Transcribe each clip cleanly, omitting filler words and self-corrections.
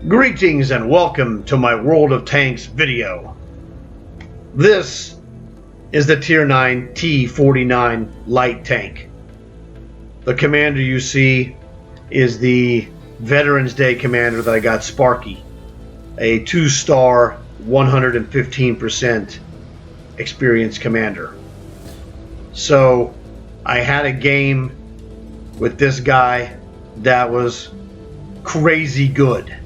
Greetings and welcome to my World of Tanks video. This is the Tier 9 T-49 light tank. The commander you see is the Veterans Day commander that I got, Sparky. A 2-star, 115% experienced commander. So I had a game with this guy that was crazy good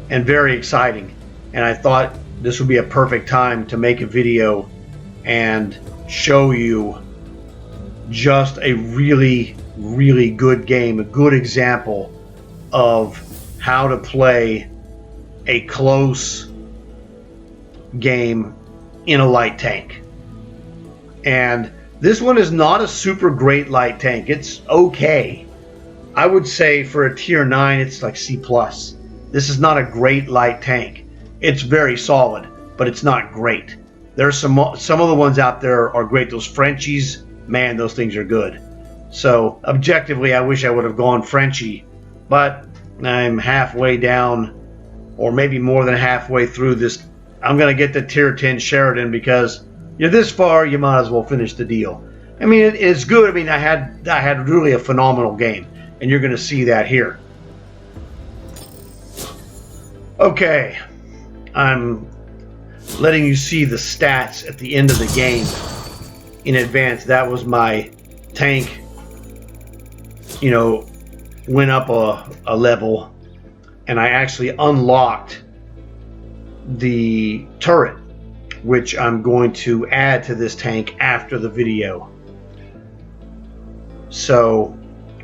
and very exciting, and I thought this would be a perfect time to make a video and show you just a really good game, a good example of how to play a close game in a light tank. And this one is not a super great light tank. It's okay. I would say for a tier 9 it's like C+. This is not a great light tank. It's very solid, but it's not great. There's some of the ones out there are great. Those Frenchies, man, those things are good. So objectively, I wish I would have gone Frenchy, but I'm halfway down, or maybe more than halfway through this. I'm gonna get the tier 10 Sheridan because you're this far, you might as well finish the deal. I mean, it's good. I mean, I had really a phenomenal game, and you're gonna see that here. Okay, I'm letting you see the stats at the end of the game in advance. That was my tank, you know, went up a level, and I actually unlocked the turret, which I'm going to add to this tank after the video. So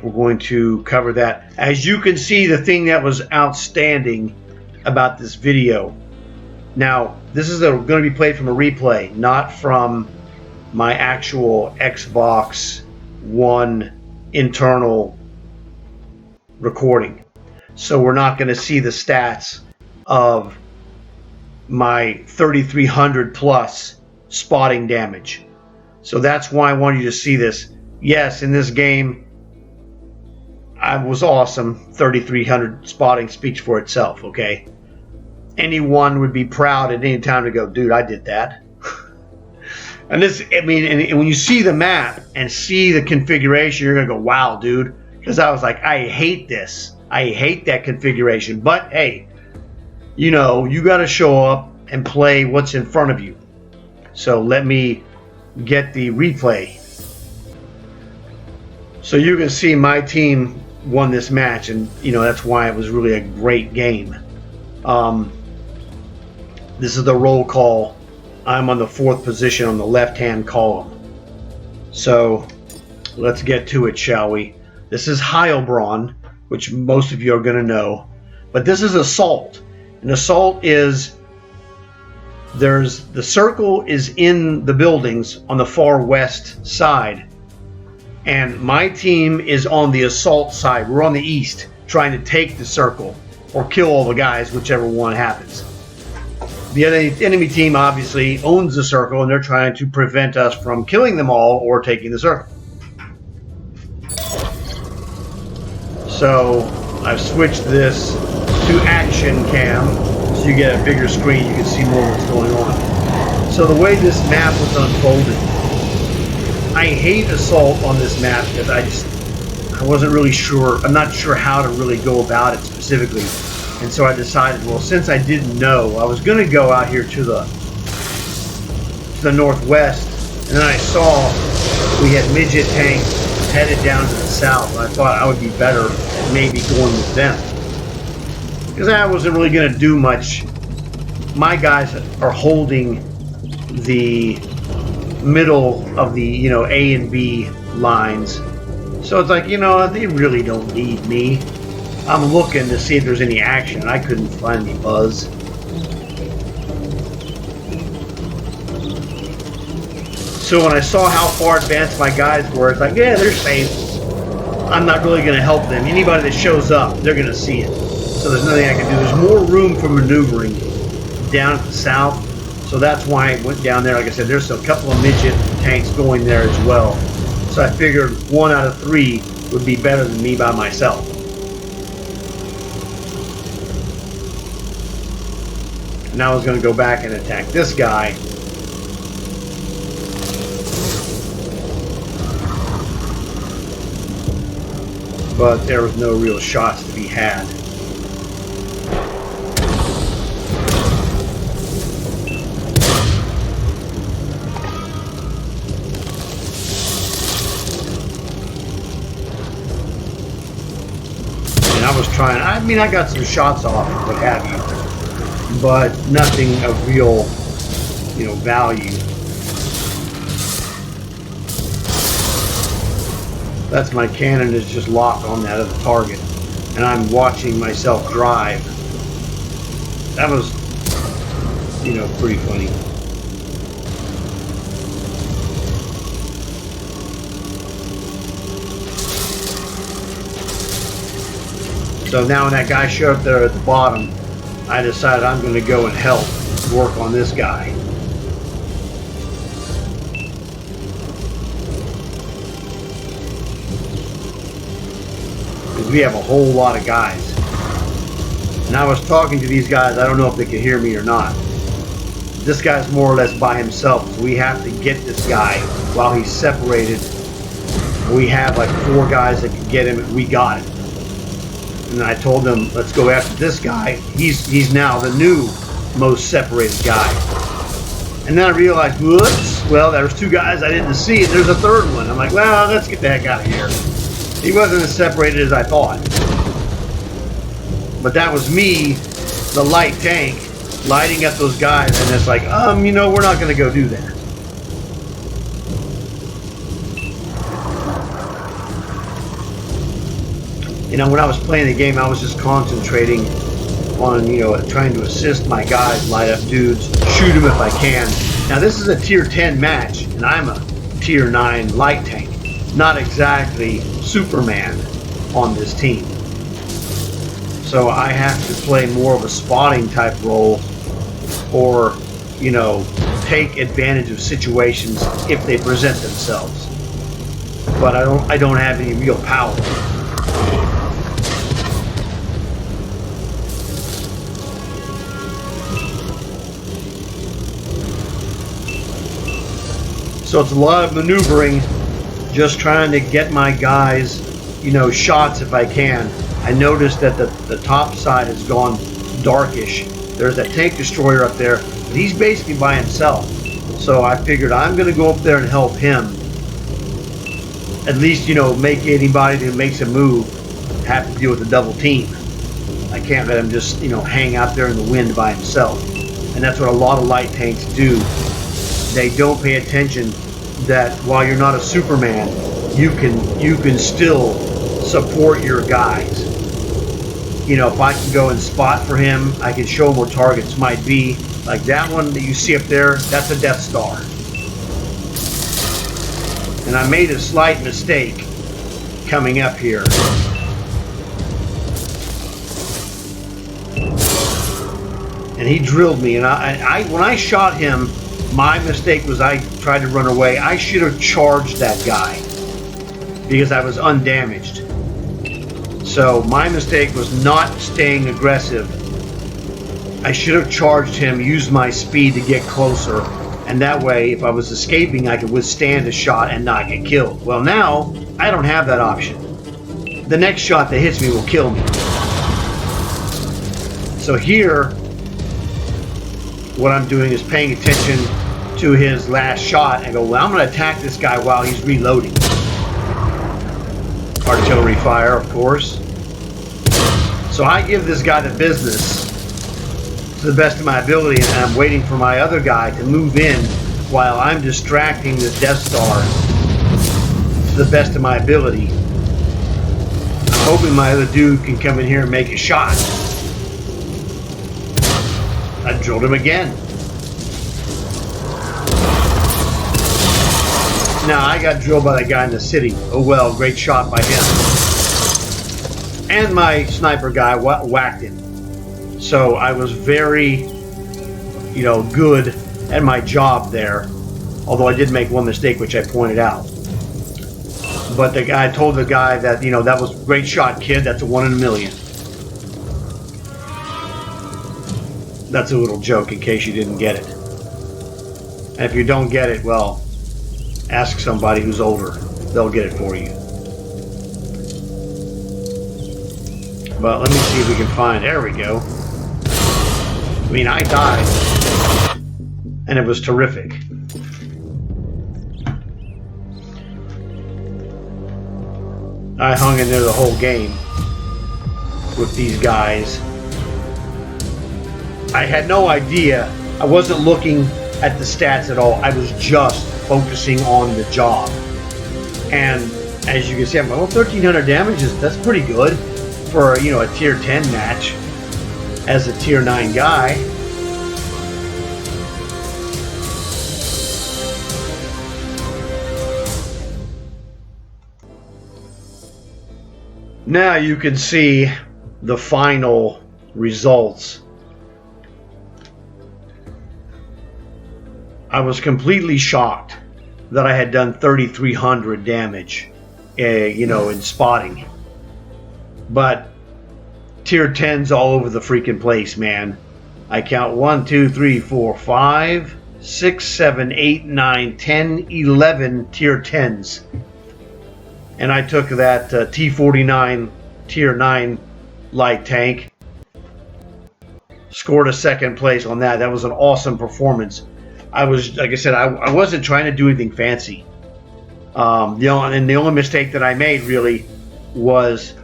we're going to cover that. As you can see, the thing that was outstanding about this video. Now, this is going to be played from a replay, not from my actual Xbox One internal recording. So we're not going to see the stats of my 3,300 plus spotting damage. So that's why I wanted you to see this. Yes, in this game, I was awesome. 3,300 spotting speaks for itself, okay? Anyone would be proud at any time to go, dude, I did that. And this, I mean, and when you see the map and see the configuration, you're gonna go, wow, dude. Because I was like, I hate this. I hate that configuration. But hey, you know, you got to show up and play what's in front of you. So let me get the replay. So you can see my team won this match, and you know that's why it was really a great game. This is the roll call. I'm on the 4th position on the left-hand column. So let's get to it, shall we? This is Heilbronn, which most of you are going to know. But this is Assault. And Assault is, the circle is in the buildings on the far west side. And my team is on the Assault side. We're on the east, trying to take the circle or kill all the guys, whichever one happens. The enemy team obviously owns the circle, and they're trying to prevent us from killing them all or taking the circle. So I've switched this to action cam, so you get a bigger screen, you can see more of what's going on. So the way this map was unfolded, I hate Assault on this map because I wasn't really sure. I'm not sure how to really go about it specifically. And so I decided, well, since I didn't know, I was going to go out here to the northwest, and then I saw we had midget tanks headed down to the south, and I thought I would be better at maybe going with them. Because I wasn't really going to do much. My guys are holding the middle of the, you know, A and B lines. So it's like, you know, they really don't need me. I'm looking to see if there's any action. I couldn't find any buzz. So when I saw how far advanced my guys were, it's like, yeah, they're safe. I'm not really going to help them. Anybody that shows up, they're going to see it. So there's nothing I can do. There's more room for maneuvering down at the south. So that's why I went down there. Like I said, there's a couple of midget tanks going there as well. So I figured 1 out of 3 would be better than me by myself. And I was going to go back and attack this guy. But there was no real shots to be had. And I was trying, I mean, I got some shots off, what have you, but nothing of real, you know, value. That's my cannon is just locked on that other target, and I'm watching myself drive. That was, you know, pretty funny. So now when that guy showed up there at the bottom, I decided I'm going to go and help work on this guy. We have a whole lot of guys. And I was talking to these guys, I don't know if they could hear me or not. This guy's more or less by himself, so we have to get this guy while he's separated. We have like 4 guys that can get him, and we got it. And I told them, let's go after this guy. He's now the new most separated guy. And then I realized, whoops, well, there's 2 guys I didn't see, and there's a 3rd one. I'm like, well, let's get the heck out of here. He wasn't as separated as I thought. But that was me, the light tank, lighting up those guys, and it's like, you know, we're not going to go do that. You know, when I was playing the game, I was just concentrating on, you know, trying to assist my guys, light up dudes, shoot them if I can. Now, this is a tier 10 match, and I'm a tier 9 light tank. Not exactly Superman on this team. So I have to play more of a spotting type role, or, you know, take advantage of situations if they present themselves. But I don't have any real power. So it's a lot of maneuvering, just trying to get my guys, you know, shots if I can. I noticed that the top side has gone darkish. There's that tank destroyer up there, but he's basically by himself. So I figured I'm going to go up there and help him. At least, you know, make anybody who makes a move have to deal with a double team. I can't let him just, you know, hang out there in the wind by himself. And that's what a lot of light tanks do. They don't pay attention that while you're not a Superman, you can still support your guys. You know, if I can go and spot for him, I can show him where targets might be. Like that one that you see up there, that's a Death Star. And I made a slight mistake coming up here. And he drilled me, and I when I shot him, my mistake was I tried to run away. I should have charged that guy because I was undamaged. So my mistake was not staying aggressive. I should have charged him, used my speed to get closer, and that way if I was escaping I could withstand a shot and not get killed. Well, now I don't have that option. The next shot that hits me will kill me. So here what I'm doing is paying attention to his last shot and go, well, I'm going to attack this guy while he's reloading. Artillery fire, of course. So I give this guy the business to the best of my ability, and I'm waiting for my other guy to move in while I'm distracting this Death Star to the best of my ability. I'm hoping my other dude can come in here and make a shot. I drilled him again. Now I got drilled by that guy in the city. Oh well, great shot by him. And my sniper guy whacked him. So I was very, you know, good at my job there. Although I did make one mistake, which I pointed out. But the guy, I told the guy that, you know, that was a great shot, kid. That's a 1 in a million. That's a little joke in case you didn't get it. And if you don't get it, well, ask somebody who's older. They'll get it for you. But let me see if we can find... There we go. I mean, I died. And it was terrific. I hung in there the whole game with these guys. I had no idea. I wasn't looking at the stats at all. I was just focusing on the job. And as you can see, I'm like, well, 1,300 damage that's pretty good for, you know, a tier 10 match as a tier 9 guy. Now you can see the final results. I was completely shocked that I had done 3,300 damage, you know, in spotting. But tier 10s all over the freaking place, man. I count 1, 2, 3, 4, 5, 6, 7, 8, 9, 10, 11 tier 10s. And I took that T-49 tier 9 light tank. Scored a second place on that. That was an awesome performance. I was, like I said, I wasn't trying to do anything fancy. The only mistake that I made really was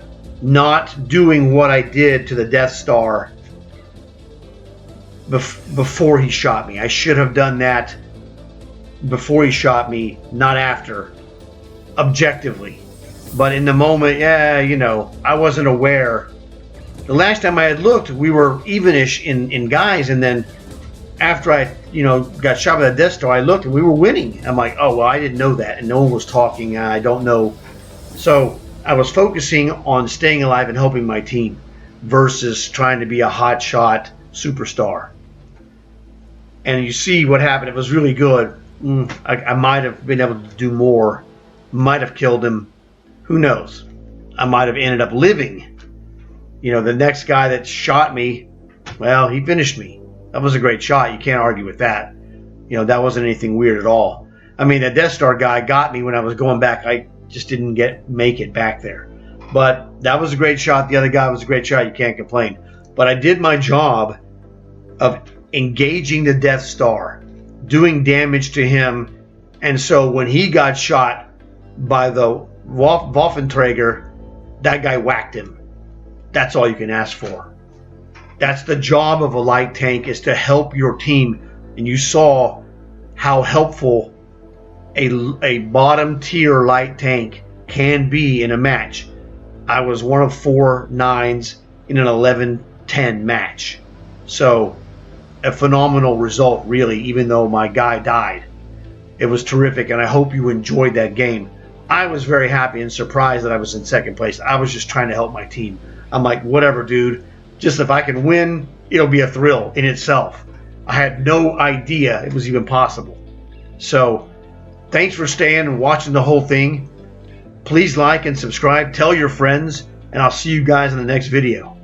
not doing what I did to the Death Star before he shot me. I should have done that before he shot me, not after, objectively. But in the moment, yeah, you know, I wasn't aware. The last time I had looked, we were evenish in guys, and then after I, you know, got shot by the Death Star, I looked and we were winning. I'm like, oh, well, I didn't know that, and no one was talking. I don't know. So I was focusing on staying alive and helping my team versus trying to be a hotshot superstar. And you see what happened. It was really good. I might have been able to do more. Might have killed him. Who knows? I might have ended up living. You know, the next guy that shot me, well, he finished me. That was a great shot. You can't argue with that. You know, that wasn't anything weird at all. I mean, the Death Star guy got me when I was going back. I just didn't make it back there. But that was a great shot. The other guy was a great shot. You can't complain. But I did my job of engaging the Death Star, doing damage to him. And so when he got shot by the Waffenträger, that guy whacked him. That's all you can ask for. That's the job of a light tank, is to help your team. And you saw how helpful a bottom tier light tank can be in a match. I was one of 4 9s in an 11-10 match. So a phenomenal result, really, even though my guy died. It was terrific, and I hope you enjoyed that game. I was very happy and surprised that I was in second place. I was just trying to help my team. I'm like, whatever, dude. Just if I can win, it'll be a thrill in itself. I had no idea it was even possible. So thanks for staying and watching the whole thing. Please like and subscribe. Tell your friends, and I'll see you guys in the next video.